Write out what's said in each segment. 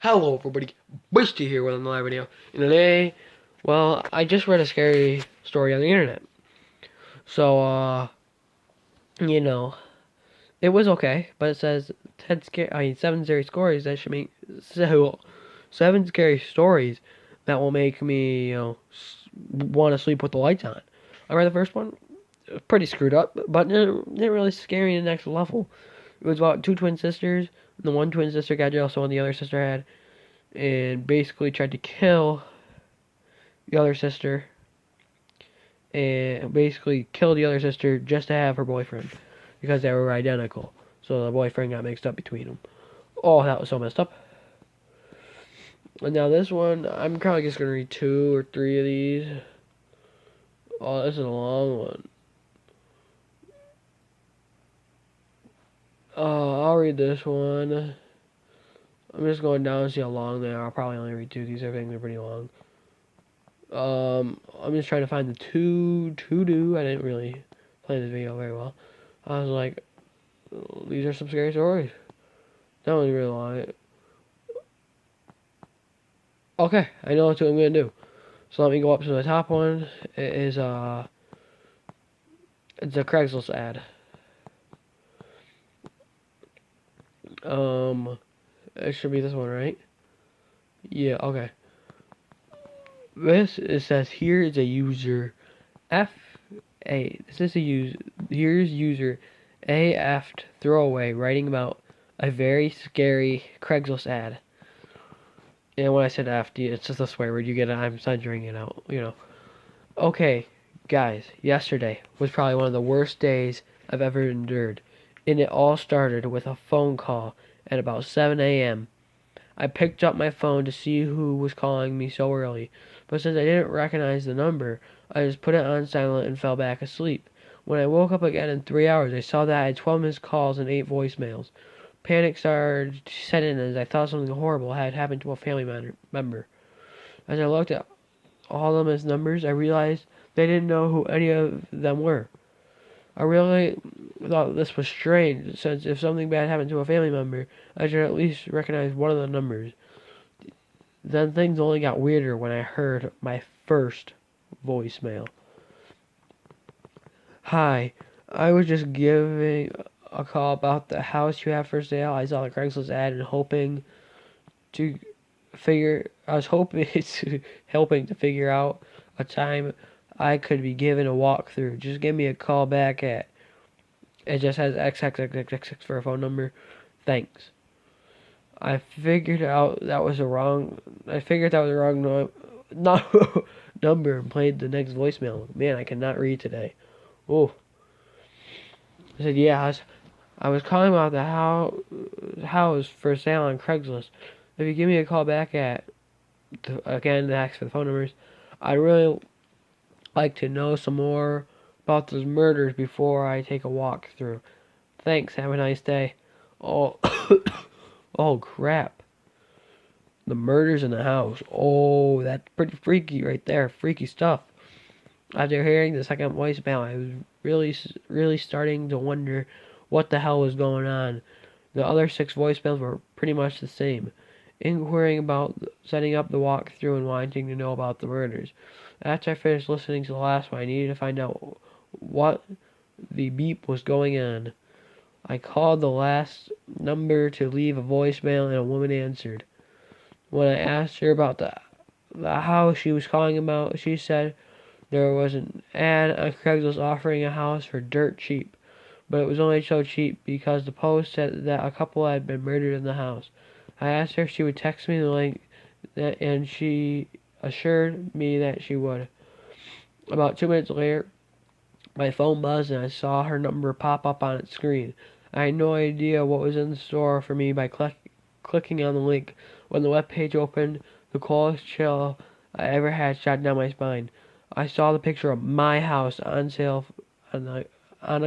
Hello everybody, Beastie here with another video. And today, well, I just read a scary story on the internet. So, you know, it was okay, but it says 7 scary stories that should make, so, 7 scary stories that will make me, want to sleep with the lights on. I read the first one, it was pretty screwed up, but it didn't really scare me to the next level. It was about 2 twin sisters, and the one twin sister got jealous of what the other sister had, and basically tried to kill the other sister and basically killed the other sister just to have her boyfriend because they were identical. So the boyfriend got mixed up between them. Oh, that was so messed up. And now this one, I'm probably just gonna read 2 or 3 of these. Oh, this is a long one. I'll read this one. I'm just going down to see how long they are. I'll probably only read 2. These are things are pretty long. I'm just trying to find the to do. I didn't really plan this video very well. I was like, these are some scary stories. That one's really long. Okay, I know what I'm gonna do. So let me go up to the top one. It is it's a Craigslist ad. It should be this one, right? Yeah. Okay. It says here is a user F A. This is a user. Here's user AF throwaway writing about a very scary Craigslist ad. And when I said F, it's just a swear word. You get it. I'm censoring it out. Okay, guys. Yesterday was probably one of the worst days I've ever endured, and it all started with a phone call at about 7 a.m. I picked up my phone to see who was calling me so early, but since I didn't recognize the number, I just put it on silent and fell back asleep. When I woke up again in 3 hours, I saw that I had 12 missed calls and 8 voicemails. Panic started to set in as I thought something horrible had happened to a family member. As I looked at all of his numbers, I realized they didn't know who any of them were. I really thought this was strange, since if something bad happened to a family member, I should at least recognize one of the numbers. Then things only got weirder when I heard my first voicemail. Hi, I was just giving a call about the house you have for sale. I saw the Craigslist ad and to I was hoping to helping to figure out a time I could be given a walkthrough. Just give me a call back at, it just has XXXXX for a phone number. Thanks. I figured that was the wrong no, number and played the next voicemail. Man, I cannot read today. Oh. I said, yeah, I was calling about the house for sale on Craigslist. If you give me a call back at, again, the ask for the phone numbers, I'd really like to know some more about those murders before I take a walk through. Thanks, have a nice day. Oh, oh crap. The murders in the house. Oh, that's pretty freaky right there. Freaky stuff. After hearing the second voicemail, I was really starting to wonder what the hell was going on. The other 6 voicemails were pretty much the same, inquiring about setting up the walkthrough and wanting to know about the murders. After I finished listening to the last one, I needed to find out what the beep was going on. I called the last number to leave a voicemail, and a woman answered. When I asked her about the house she was calling about, she said there was an ad on Craigslist offering a house for dirt cheap, but it was only so cheap because the post said that a couple had been murdered in the house. I asked her if she would text me the link, and she assured me that she would. About 2 minutes later, my phone buzzed and I saw her number pop up on its screen. I had no idea what was in store for me by clicking on the link. When the web page opened, the coldest chill I ever had shot down my spine. I saw the picture of my house on sale on a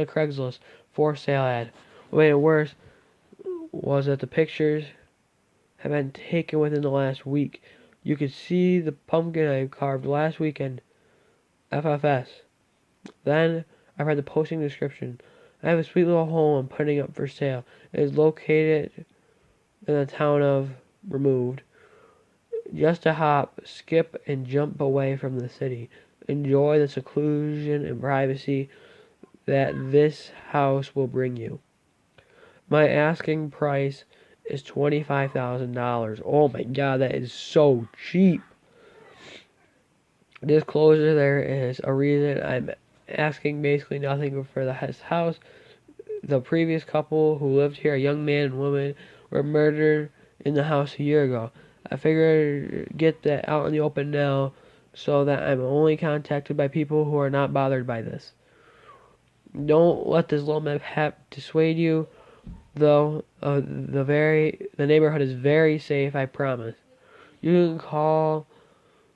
Craigslist for sale ad. What made it worse was that the pictures had been taken within the last week. You could see the pumpkin I carved last weekend. FFS. Then I read the posting description. I have a sweet little home I'm putting up for sale. It is located in the town of removed. Just to hop, skip, and jump away from the city. Enjoy the seclusion and privacy that this house will bring you. My asking price is $25,000. Oh my god, that is so cheap. Disclosure, there is a reason I'm asking basically nothing for this house. The previous couple who lived here, a young man and woman, were murdered in the house a year ago. I figured get that out in the open now so that I'm only contacted by people who are not bothered by this. Don't let this little mishap dissuade you, though. The neighborhood is very safe, I promise. You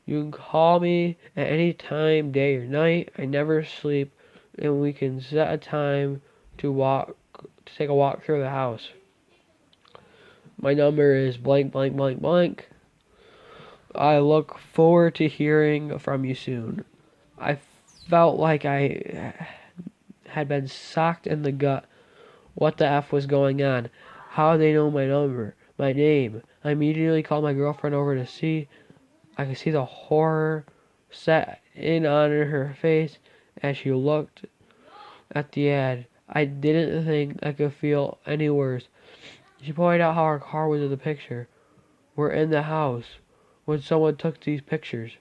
can call me at any time, day or night. I never sleep, and we can set a time to take a walk through the house. My number is blank blank blank blank. I look forward to hearing from you soon. I felt like I had been socked in the gut. What the F was going on? How did they know my number, my name? I immediately called my girlfriend over to see. I could see the horror set in on her face as she looked at the ad. I didn't think I could feel any worse. She pointed out how our car was in the picture. We're in the house when someone took these pictures.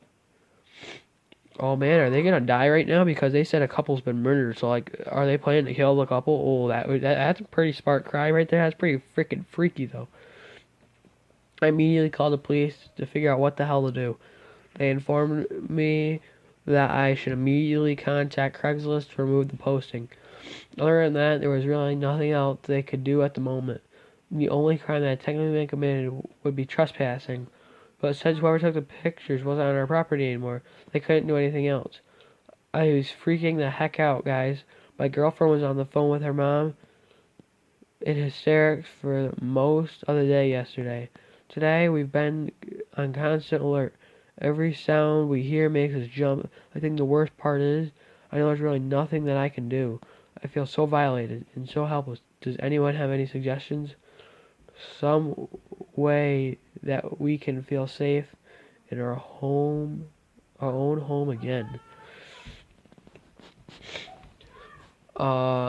Oh man, are they gonna die right now? Because they said a couple's been murdered. So like, are they planning to kill the couple? Oh, that's a pretty smart crime right there. That's pretty freaking freaky though. I immediately called the police to figure out what the hell to do. They informed me that I should immediately contact Craigslist to remove the posting. Other than that, there was really nothing else they could do at the moment. The only crime that had technically been committed would be trespassing. But since whoever took the pictures wasn't on our property anymore, they couldn't do anything else. I was freaking the heck out, guys. My girlfriend was on the phone with her mom in hysterics for most of the day yesterday. Today, we've been on constant alert. Every sound we hear makes us jump. I think the worst part is, I know there's really nothing that I can do. I feel so violated and so helpless. Does anyone have any suggestions? Some way that we can feel safe in our own home again.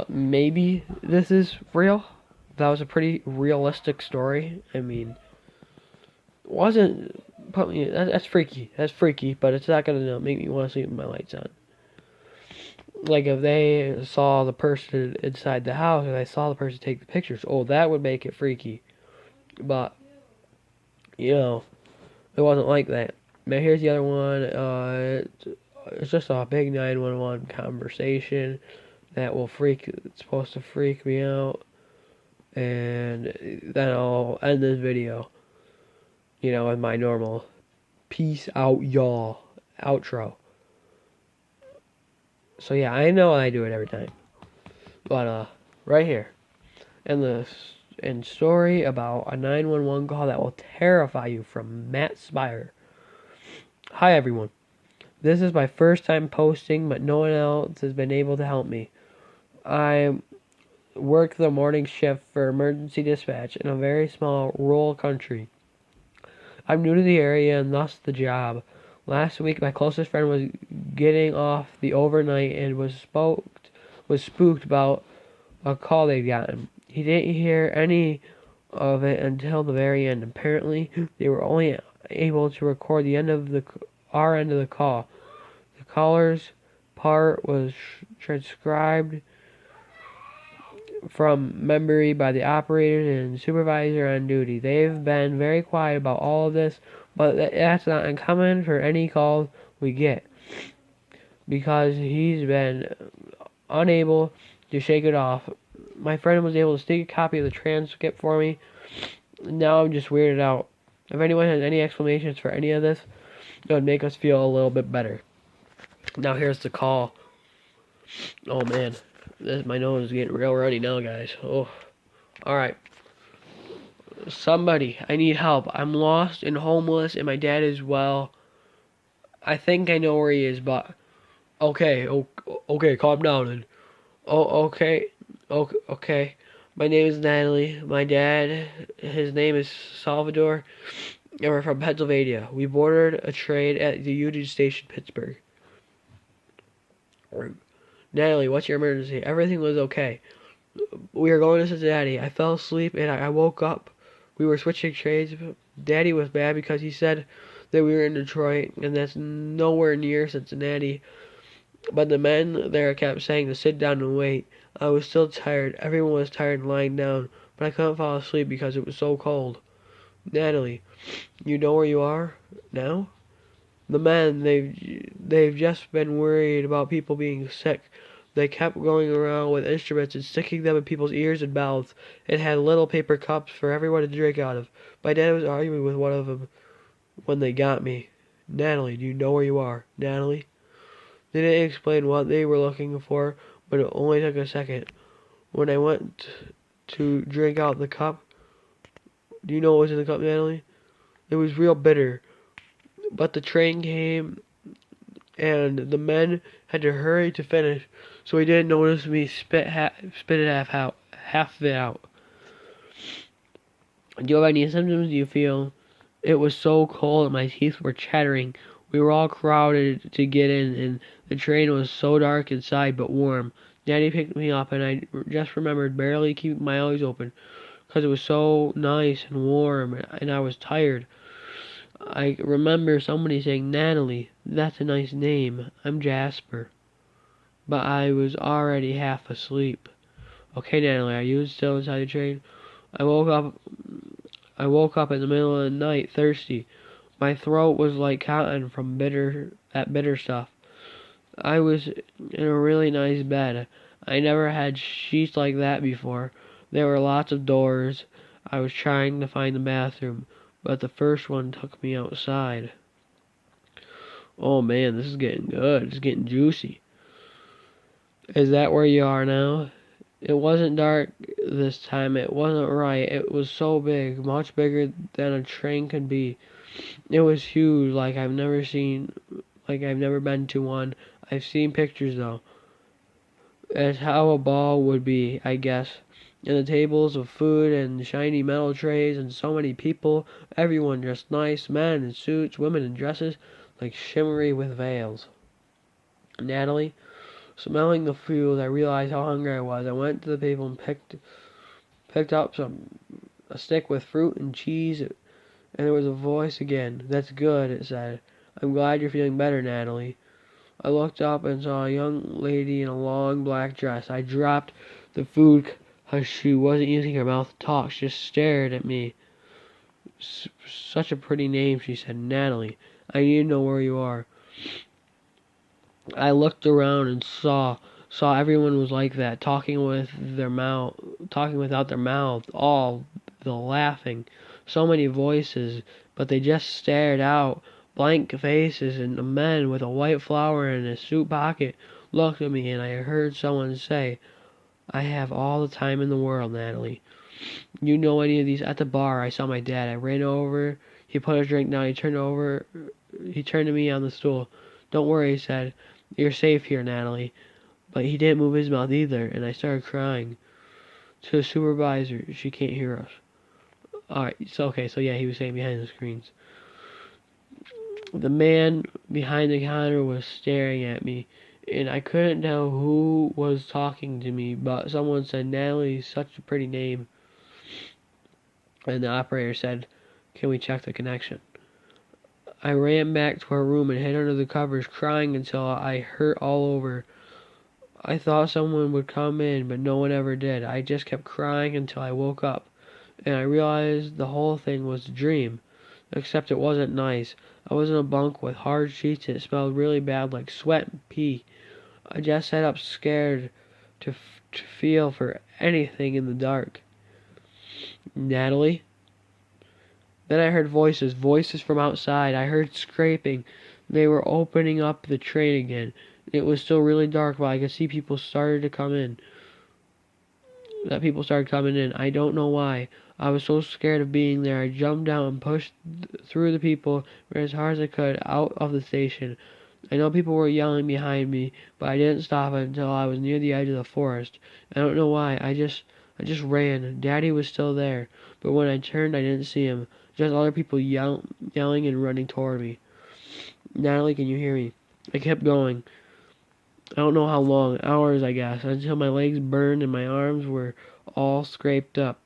Maybe this is real. That was a pretty realistic story. I mean, wasn't put me. That's freaky. That's freaky, but it's not gonna make me want to sleep with my lights on. Like if they saw the person inside the house, and they saw the person take the pictures, oh, that would make it freaky. But you know, it wasn't like that. Now here's the other one. It's just a big 911 conversation that will it's supposed to freak me out, and then I'll end this video, with my normal peace out y'all outro. So yeah, I know I do it every time, but right here, and story about a 911 call that will terrify you from Matt Spire. Hi everyone. This is my first time posting, but no one else has been able to help me. I work the morning shift for emergency dispatch in a very small rural country. I'm new to the area and thus the job. Last week, my closest friend was getting off the overnight and was spooked about a call they'd gotten. He didn't hear any of it until the very end. Apparently, they were only able to record the end of our end of the call. The caller's part was transcribed from memory by the operator and supervisor on duty. They've been very quiet about all of this, but that's not uncommon for any call we get, because he's been unable to shake it off. My friend was able to stick a copy of the transcript for me. Now I'm just weirded out. If anyone has any explanations for any of this, it would make us feel a little bit better. Now here's the call. Oh man, my nose is getting real runny now, guys. Oh, all right. Somebody, I need help. I'm lost and homeless, and my dad is well. I think I know where he is, but okay, calm down. And okay. My name is Natalie. My dad, his name is Salvador, and we're from Pennsylvania. We boarded a train at the Union Station, Pittsburgh. Natalie, what's your emergency? Everything was okay. We were going to Cincinnati. I fell asleep and I woke up. We were switching trains. Daddy was mad because he said that we were in Detroit and that's nowhere near Cincinnati. But the men there kept saying to sit down and wait. I was still tired. Everyone was tired and lying down, but I couldn't fall asleep because it was so cold. Natalie, you know where you are now? The men, they've just been worried about people being sick. They kept going around with instruments and sticking them in people's ears and mouths. It had little paper cups for everyone to drink out of. My dad was arguing with one of them when they got me. Natalie, do you know where you are? Natalie? They didn't explain what they were looking for, but it only took a second. When I went to drink out the cup, do you know what was in the cup, Natalie? It was real bitter. But the train came and the men had to hurry to finish, so he didn't notice me spit it half of it out. Do you have any symptoms? Do you feel? It was so cold and my teeth were chattering. We were all crowded to get in, and the train was so dark inside but warm. Daddy picked me up, and I just remembered barely keeping my eyes open because it was so nice and warm, and I was tired. I remember somebody saying, Natalie, that's a nice name. I'm Jasper. But I was already half asleep. Okay, Natalie, are you still inside the train? I woke up in the middle of the night, thirsty. My throat was like cotton from that bitter stuff. I was in a really nice bed. I never had sheets like that before. There were lots of doors. I was trying to find the bathroom, but the first one took me outside. Oh man, this is getting good. It's getting juicy. Is that where you are now? It wasn't dark this time. It wasn't right. It was so big, much bigger than a train could be. It was huge, like I've never been to one. I've seen pictures though. It's how a ball would be, I guess. And the tables of food and shiny metal trays and so many people, everyone dressed nice, men in suits, women in dresses, like shimmery with veils. Natalie, smelling the food, I realized how hungry I was. I went to the table and picked up a stick with fruit and cheese, and there was a voice again. That's good, it said. I'm glad you're feeling better, Natalie. I looked up and saw a young lady in a long black dress. I dropped the food because she wasn't using her mouth to talk. She just stared at me. Such a pretty name, she said. Natalie, I need to know where you are. I looked around and saw everyone was like that, talking without their mouth, all the laughing, so many voices, but they just stared out, blank faces, and a man with a white flower in his suit pocket looked at me, and I heard someone say, I have all the time in the world, Natalie. You know any of these? At the bar, I saw my dad. I ran over. He put a drink down. He turned to me on the stool. Don't worry, he said. You're safe here, Natalie. But he didn't move his mouth either, and I started crying. To the supervisor, she can't hear us. Alright, so yeah, he was saying behind the screens. The man behind the counter was staring at me, and I couldn't tell who was talking to me, but someone said, Natalie's such a pretty name. And the operator said, can we check the connection? I ran back to our room and hid under the covers, crying until I hurt all over. I thought someone would come in, but no one ever did. I just kept crying until I woke up, and I realized the whole thing was a dream, except it wasn't nice. I was in a bunk with hard sheets and it smelled really bad like sweat and pee. I just sat up scared to feel for anything in the dark. Natalie? Then I heard voices from outside. I heard scraping. They were opening up the train again. It was still really dark, but I could see people started coming in. I don't know why. I was so scared of being there. I jumped out and pushed through the people, ran as hard as I could out of the station. I know people were yelling behind me, but I didn't stop until I was near the edge of the forest. I don't know why. I just I just ran. Daddy was still there, but when I turned, I didn't see him. Just other people yelling and running toward me. Natalie, can you hear me? I kept going. I don't know how long, hours I guess, until my legs burned and my arms were all scraped up.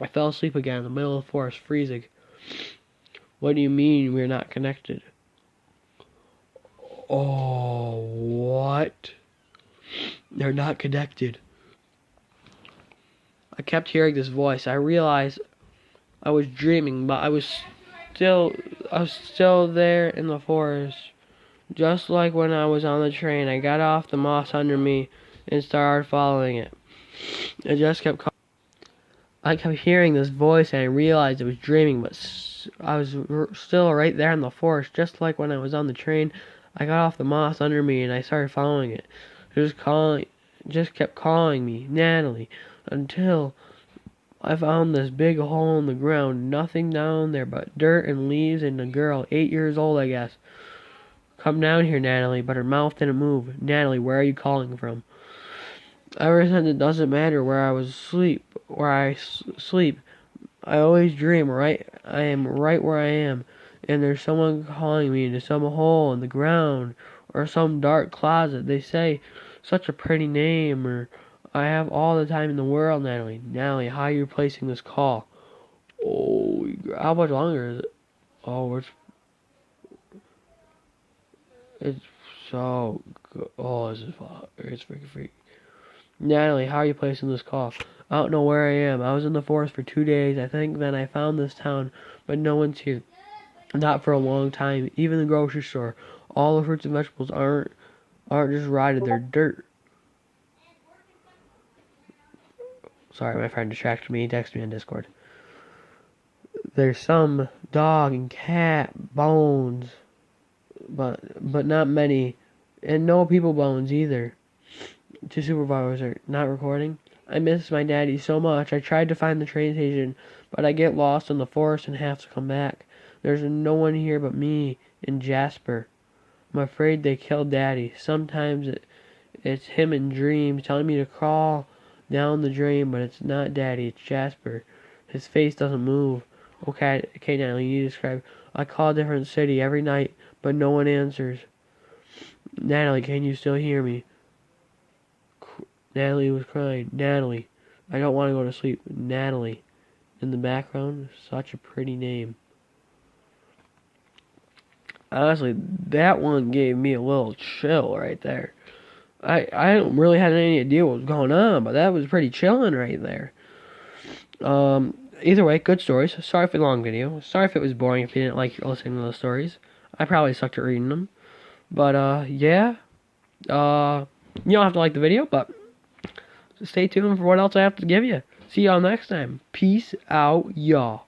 I fell asleep again in the middle of the forest, freezing. What do you mean we're not connected? Oh, what? They're not connected. I kept hearing this voice. I realized I was dreaming, but I was still there in the forest. Just like when I was on the train, I got off the moss under me and started following it. I kept hearing this voice and I realized I was dreaming, but I was still right there in the forest, just like when I was on the train. I got off the moss under me and I started following it. Just kept calling me, Natalie, until I found this big hole in the ground, nothing down there but dirt and leaves and a girl, 8 years old, I guess. Come down here, Natalie, but her mouth didn't move. Natalie, where are you calling from? Ever since it doesn't matter where I sleep. I always dream, right? I am right where I am, and there's someone calling me into some hole in the ground or some dark closet. They say such a pretty name, or I have all the time in the world, Natalie. Natalie, how are you placing this call? Oh, how much longer is it? Oh, it's so good. Oh, it's freaking freaky. Natalie, how are you placing this call? I don't know where I am. I was in the forest for 2 days. I think then I found this town, but no one's here. Not for a long time. Even the grocery store. All the fruits and vegetables aren't just rotted, they're dirt. Sorry, my friend distracted me. He texted me on Discord. There's some dog and cat bones, but not many, and no people bones either. To supervisor, not recording. I miss my daddy so much. I tried to find the train station, but I get lost in the forest and have to come back. There's no one here but me and Jasper. I'm afraid they killed Daddy. Sometimes it's him in dreams telling me to crawl down the drain, but it's not Daddy, it's Jasper. His face doesn't move. Okay, Natalie, you describe. I call a different city every night, but no one answers. Natalie, can you still hear me? Natalie was crying. Natalie, I don't want to go to sleep. Natalie. In the background, such a pretty name. Honestly, that one gave me a little chill right there. I don't really have any idea what was going on, but that was pretty chilling right there. Either way, good stories. Sorry for the long video. Sorry if it was boring if you didn't like listening to those stories. I probably sucked at reading them. But, yeah. You don't have to like the video, but stay tuned for what else I have to give you. See y'all next time. Peace out, y'all.